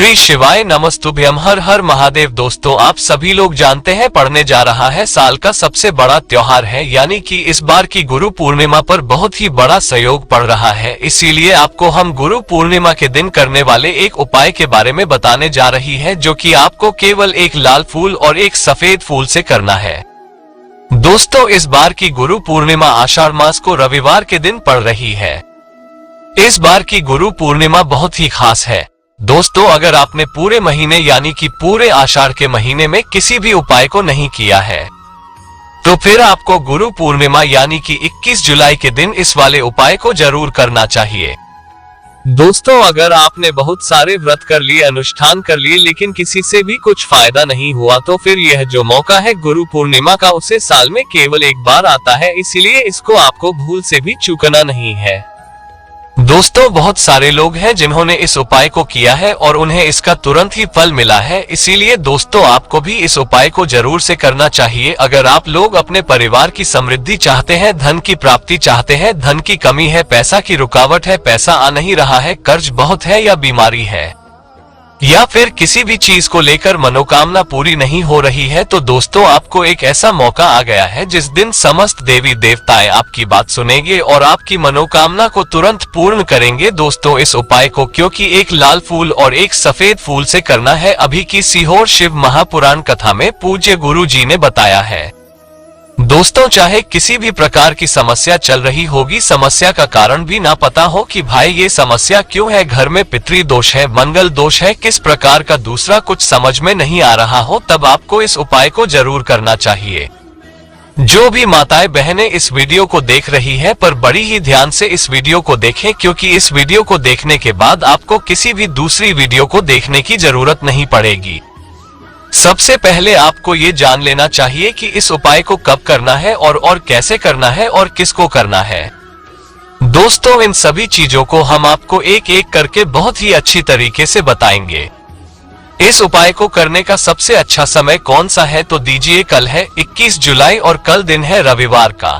श्री शिवाय नमस्तुभ्यम। हर हर महादेव। दोस्तों, आप सभी लोग जानते हैं पड़ने जा रहा है साल का सबसे बड़ा त्योहार है, यानी कि इस बार की गुरु पूर्णिमा पर बहुत ही बड़ा सहयोग पड़ रहा है। इसीलिए आपको हम गुरु पूर्णिमा के दिन करने वाले एक उपाय के बारे में बताने जा रही है, जो कि आपको केवल एक लाल फूल और एक सफेद फूल से करना है। दोस्तों, इस बार की गुरु पूर्णिमा आषाढ़ मास को रविवार के दिन पड़ रही है। इस बार की गुरु पूर्णिमा बहुत ही खास है। दोस्तों, अगर आपने पूरे महीने यानी कि पूरे आषाढ़ के महीने में किसी भी उपाय को नहीं किया है, तो फिर आपको गुरु पूर्णिमा यानी कि 21 जुलाई के दिन इस वाले उपाय को जरूर करना चाहिए। दोस्तों, अगर आपने बहुत सारे व्रत कर लिए, अनुष्ठान कर लिए, लेकिन किसी से भी कुछ फायदा नहीं हुआ, तो फिर यह जो मौका है गुरु पूर्णिमा का, उसे साल में केवल एक बार आता है। इसीलिए इसको आपको भूल से भी चूकना नहीं है। दोस्तों, बहुत सारे लोग हैं जिन्होंने इस उपाय को किया है और उन्हें इसका तुरंत ही फल मिला है। इसीलिए दोस्तों, आपको भी इस उपाय को जरूर से करना चाहिए। अगर आप लोग अपने परिवार की समृद्धि चाहते हैं, धन की प्राप्ति चाहते हैं, धन की कमी है, पैसा की रुकावट है, पैसा आ नहीं रहा है, कर्ज बहुत है, या बीमारी है, या फिर किसी भी चीज को लेकर मनोकामना पूरी नहीं हो रही है, तो दोस्तों आपको एक ऐसा मौका आ गया है जिस दिन समस्त देवी देवताएं आपकी बात सुनेंगे और आपकी मनोकामना को तुरंत पूर्ण करेंगे। दोस्तों, इस उपाय को क्योंकि एक लाल फूल और एक सफेद फूल से करना है, अभी की सीहोर शिव महापुराण कथा में पूज्य गुरु जी ने बताया है। दोस्तों, चाहे किसी भी प्रकार की समस्या चल रही होगी, समस्या का कारण भी ना पता हो कि भाई ये समस्या क्यों है, घर में पितृ दोष है, मंगल दोष है, किस प्रकार का दूसरा कुछ समझ में नहीं आ रहा हो, तब आपको इस उपाय को जरूर करना चाहिए। जो भी माताएं बहनें इस वीडियो को देख रही है, पर बड़ी ही ध्यान से इस वीडियो को देखें, क्योंकि इस वीडियो को देखने के बाद आपको किसी भी दूसरी वीडियो को देखने की जरूरत नहीं पड़ेगी। सबसे पहले आपको ये जान लेना चाहिए कि इस उपाय को कब करना है और कैसे करना है और किसको करना है। दोस्तों, इन सभी चीजों को हम आपको एक एक करके बहुत ही अच्छी तरीके से बताएंगे। इस उपाय को करने का सबसे अच्छा समय कौन सा है, तो दीजिए, कल है 21 जुलाई और कल दिन है रविवार का।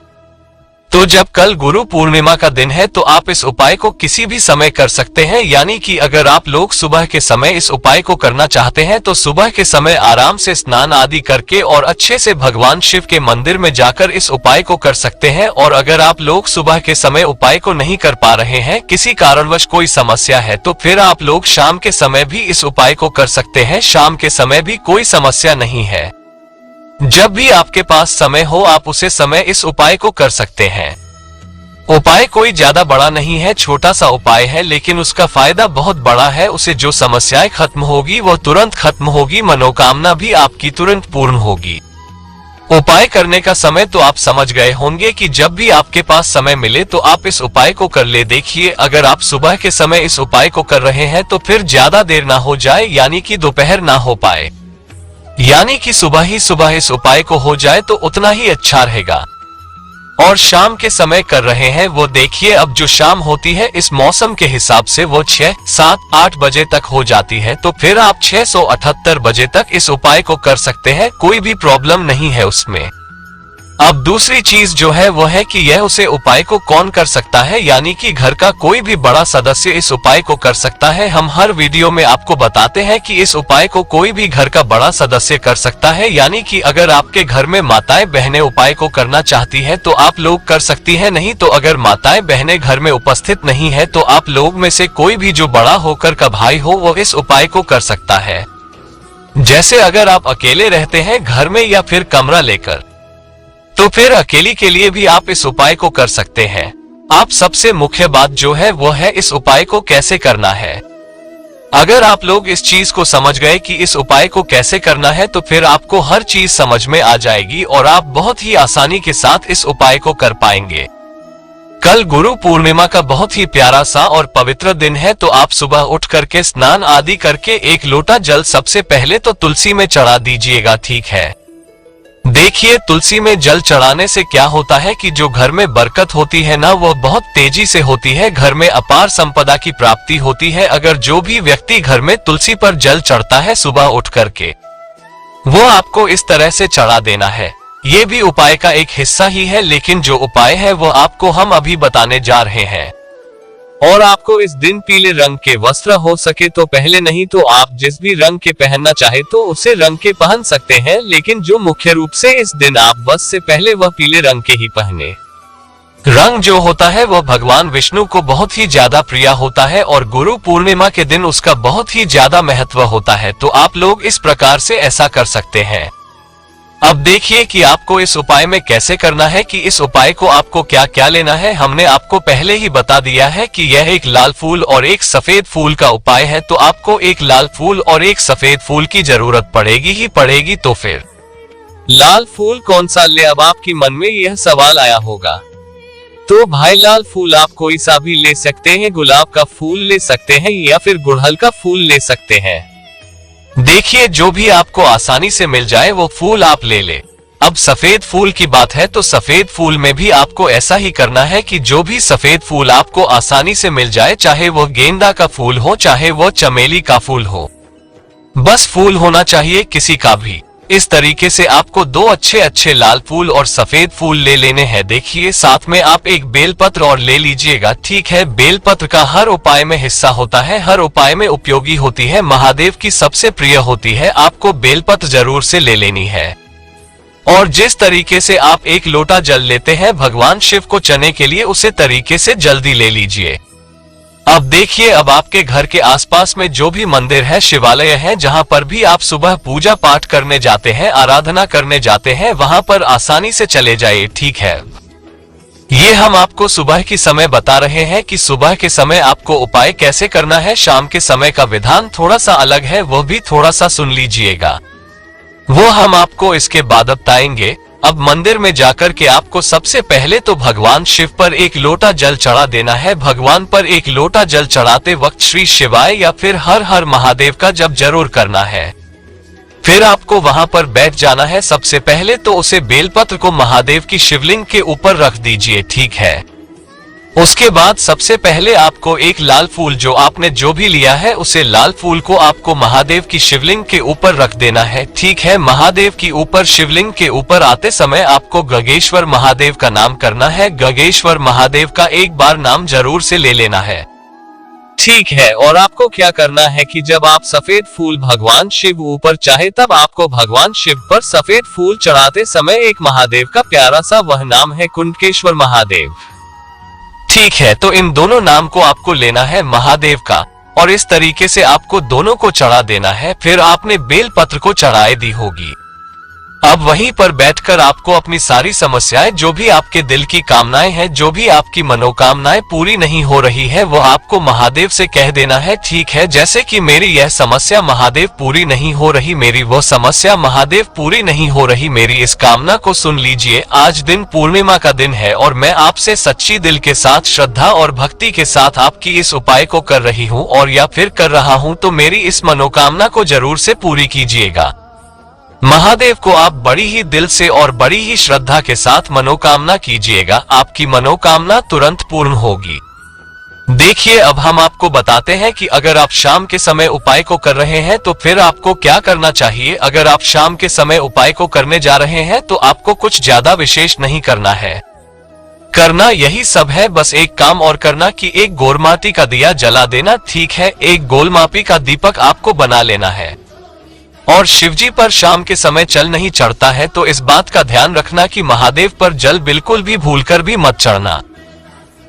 तो जब कल गुरु पूर्णिमा का दिन है, तो आप इस उपाय को किसी भी समय कर सकते हैं। यानी कि अगर आप लोग सुबह के समय इस उपाय को करना चाहते हैं, तो सुबह के समय आराम से स्नान आदि करके और अच्छे से भगवान शिव के मंदिर में जाकर इस उपाय को कर सकते हैं। और अगर आप लोग सुबह के समय उपाय को नहीं कर पा रहे हैं, किसी कारणवश कोई समस्या है, तो फिर आप लोग शाम के समय भी इस उपाय को कर सकते हैं। शाम के समय भी कोई समस्या नहीं है। जब भी आपके पास समय हो, आप उसे समय इस उपाय को कर सकते हैं। उपाय कोई ज्यादा बड़ा नहीं है, छोटा सा उपाय है, लेकिन उसका फायदा बहुत बड़ा है। उसे जो समस्याएं खत्म होगी वो तुरंत खत्म होगी, मनोकामना भी आपकी तुरंत पूर्ण होगी। उपाय करने का समय तो आप समझ गए होंगे कि जब भी आपके पास समय मिले तो आप इस उपाय को कर ले। देखिए, अगर आप सुबह के समय इस उपाय को कर रहे हैं, तो फिर ज्यादा देर ना हो जाए, यानी कि दोपहर ना हो पाए, यानी कि सुबह ही सुबह इस उपाय को हो जाए तो उतना ही अच्छा रहेगा। और शाम के समय कर रहे हैं, वो देखिए, अब जो शाम होती है इस मौसम के हिसाब से वो 6, 7, 8 बजे तक हो जाती है, तो फिर आप 678 बजे तक इस उपाय को कर सकते हैं, कोई भी प्रॉब्लम नहीं है उसमें। अब दूसरी चीज जो है वो है कि यह उसे उपाय को कौन कर सकता है, यानी कि घर का कोई भी बड़ा सदस्य इस उपाय को कर सकता है। हम हर वीडियो में आपको बताते हैं कि इस उपाय को कोई भी घर का बड़ा सदस्य कर सकता है। यानी कि अगर आपके घर में माताएं बहनें उपाय को करना चाहती है तो आप लोग कर सकती हैं, नहीं तो अगर माताएं बहनें घर में उपस्थित नहीं है, तो आप लोग में से कोई भी जो बड़ा होकर का भाई हो वो इस उपाय को कर सकता है। जैसे अगर आप अकेले रहते हैं घर में या फिर कमरा लेकर, तो फिर अकेली के लिए भी आप इस उपाय को कर सकते हैं। आप सबसे मुख्य बात जो है वो है इस उपाय को कैसे करना है। अगर आप लोग इस चीज को समझ गए कि इस उपाय को कैसे करना है, तो फिर आपको हर चीज समझ में आ जाएगी और आप बहुत ही आसानी के साथ इस उपाय को कर पाएंगे। कल गुरु पूर्णिमा का बहुत ही प्यारा सा और पवित्र दिन है, तो आप सुबह उठ करके स्नान आदि करके एक लोटा जल सबसे पहले तो तुलसी में चढ़ा दीजिएगा, ठीक है। देखिए, तुलसी में जल चढ़ाने से क्या होता है कि जो घर में बरकत होती है ना, वो बहुत तेजी से होती है, घर में अपार संपदा की प्राप्ति होती है। अगर जो भी व्यक्ति घर में तुलसी पर जल चढ़ता है सुबह उठ करके, वो आपको इस तरह से चढ़ा देना है। ये भी उपाय का एक हिस्सा ही है, लेकिन जो उपाय है वो आपको हम अभी बताने जा रहे हैं। और आपको इस दिन पीले रंग के वस्त्र हो सके तो पहले, नहीं तो आप जिस भी रंग के पहनना चाहे तो उसे रंग के पहन सकते हैं, लेकिन जो मुख्य रूप से इस दिन आप बस से पहले वह पीले रंग के ही पहने। रंग जो होता है वह भगवान विष्णु को बहुत ही ज्यादा प्रिय होता है और गुरु पूर्णिमा के दिन उसका बहुत ही ज्यादा महत्व होता है। तो आप लोग इस प्रकार से ऐसा कर सकते हैं। अब देखिए कि आपको इस उपाय में कैसे करना है, कि इस उपाय को आपको क्या क्या लेना है। हमने आपको पहले ही बता दिया है कि यह एक लाल फूल और एक सफेद फूल का उपाय है, तो आपको एक लाल फूल और एक सफेद फूल की जरूरत पड़ेगी ही पड़ेगी। तो फिर लाल फूल कौन सा ले, अब आपके मन में यह सवाल आया होगा। तो भाई लाल फूल आप कोई सा भी ले सकते हैं, गुलाब का फूल ले सकते हैं या फिर गुड़हल का फूल ले सकते हैं। देखिए जो भी आपको आसानी से मिल जाए वो फूल आप ले ले। अब सफेद फूल की बात है तो सफेद फूल में भी आपको ऐसा ही करना है कि जो भी सफेद फूल आपको आसानी से मिल जाए, चाहे वो गेंदा का फूल हो चाहे वो चमेली का फूल हो, बस फूल होना चाहिए किसी का भी। इस तरीके से आपको दो अच्छे अच्छे लाल फूल और सफेद फूल ले लेने हैं। देखिए साथ में आप एक बेलपत्र और ले लीजिएगा, ठीक है। बेलपत्र का हर उपाय में हिस्सा होता है, हर उपाय में उपयोगी होती है, महादेव की सबसे प्रिय होती है। आपको बेलपत्र जरूर से ले लेनी है। और जिस तरीके से आप एक लोटा जल लेते हैं भगवान शिव को चने के लिए, उसे तरीके से जल्दी ले लीजिए। अब देखिए, अब आपके घर के आसपास में जो भी मंदिर है, शिवालय है, जहां पर भी आप सुबह पूजा पाठ करने जाते हैं, आराधना करने जाते हैं, वहां पर आसानी से चले जाइए, ठीक है। ये हम आपको सुबह की समय बता रहे हैं कि सुबह के समय आपको उपाय कैसे करना है। शाम के समय का विधान थोड़ा सा अलग है, वह भी थोड़ा सा सुन लीजिएगा, वो हम आपको इसके बाद बताएंगे। अब मंदिर में जाकर के आपको सबसे पहले तो भगवान शिव पर एक लोटा जल चढ़ा देना है। भगवान पर एक लोटा जल चढ़ाते वक्त श्री शिवाय या फिर हर हर महादेव का जप जरूर करना है। फिर आपको वहां पर बैठ जाना है। सबसे पहले तो उसे बेलपत्र को महादेव की शिवलिंग के ऊपर रख दीजिए, ठीक है। उसके बाद सबसे पहले आपको एक लाल फूल जो आपने जो भी लिया है, उसे लाल फूल को आपको महादेव की शिवलिंग के ऊपर रख देना है, ठीक है। महादेव की ऊपर शिवलिंग के ऊपर आते समय आपको गगेश्वर महादेव का नाम करना है। गगेश्वर महादेव का एक बार नाम जरूर से ले लेना है, ठीक है। और आपको क्या करना है कि जब आप सफेद फूल भगवान शिव ऊपर चाहे, तब आपको भगवान शिव पर सफेद फूल चढ़ाते समय एक महादेव का प्यारा सा वह नाम है कुंडकेश्वर महादेव, ठीक है। तो इन दोनों नाम को आपको लेना है महादेव का, और इस तरीके से आपको दोनों को चढ़ा देना है। फिर आपने बेल पत्र को चढ़ाए दी होगी। अब वहीं पर बैठकर आपको अपनी सारी समस्याएं, जो भी आपके दिल की कामनाएं हैं, जो भी आपकी मनोकामनाएं पूरी नहीं हो रही है, वो आपको महादेव से कह देना है, ठीक है। जैसे कि मेरी यह समस्या महादेव पूरी नहीं हो रही, मेरी वो समस्या महादेव पूरी नहीं हो रही, मेरी इस कामना को सुन लीजिए। आज दिन पूर्णिमा का दिन है और मैं आपसे सच्ची दिल के साथ, श्रद्धा और भक्ति के साथ आपकी इस उपाय को कर रही हूँ और या फिर कर रहा हूँ, तो मेरी इस मनोकामना को जरूर से पूरी कीजिएगा। महादेव को आप बड़ी ही दिल से और बड़ी ही श्रद्धा के साथ मनोकामना कीजिएगा, आपकी मनोकामना तुरंत पूर्ण होगी। देखिए, अब हम आपको बताते हैं कि अगर आप शाम के समय उपाय को कर रहे हैं तो फिर आपको क्या करना चाहिए। अगर आप शाम के समय उपाय को करने जा रहे हैं तो आपको कुछ ज्यादा विशेष नहीं करना है, करना यही सब है। बस एक काम और करना कि एक गोलमाटी का दिया जला देना, ठीक है। एक गोलमापी का दीपक आपको बना लेना है। और शिवजी पर शाम के समय जल नहीं चढ़ता है, तो इस बात का ध्यान रखना कि महादेव पर जल बिल्कुल भी भूलकर भी मत चढ़ना।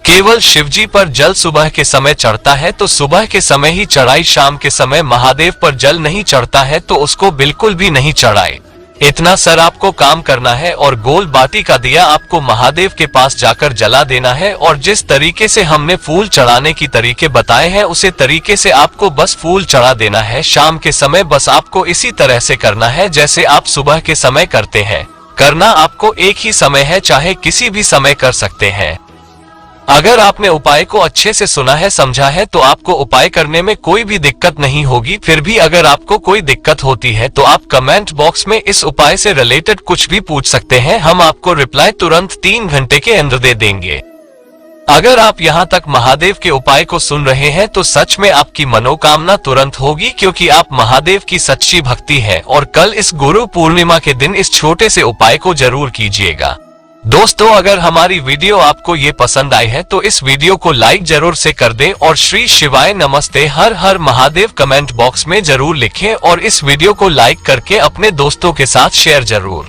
केवल शिवजी पर जल सुबह के समय चढ़ता है, तो सुबह के समय ही चढ़ाई। शाम के समय महादेव पर जल नहीं चढ़ता है तो उसको बिल्कुल भी नहीं चढ़ाए। इतना सर आपको काम करना है। और गोल बाटी का दिया आपको महादेव के पास जाकर जला देना है। और जिस तरीके से हमने फूल चढ़ाने की तरीके बताए हैं, उसे तरीके से आपको बस फूल चढ़ा देना है शाम के समय। बस आपको इसी तरह से करना है जैसे आप सुबह के समय करते हैं। करना आपको एक ही समय है, चाहे किसी भी समय कर सकते हैं। अगर आपने उपाय को अच्छे से सुना है, समझा है, तो आपको उपाय करने में कोई भी दिक्कत नहीं होगी। फिर भी अगर आपको कोई दिक्कत होती है तो आप कमेंट बॉक्स में इस उपाय से रिलेटेड कुछ भी पूछ सकते हैं, हम आपको रिप्लाई तुरंत 3 घंटे के अंदर दे देंगे। अगर आप यहाँ तक महादेव के उपाय को सुन रहे हैं तो सच में आपकी मनोकामना तुरंत होगी, क्योंकि आप महादेव की सच्ची भक्ति है। और कल इस गुरु पूर्णिमा के दिन इस छोटे से उपाय को जरूर कीजिएगा। दोस्तों अगर हमारी वीडियो आपको ये पसंद आई है तो इस वीडियो को लाइक जरूर से कर दें और श्री शिवाय नमस्ते हर हर महादेव कमेंट बॉक्स में जरूर लिखें और इस वीडियो को लाइक करके अपने दोस्तों के साथ शेयर जरूर।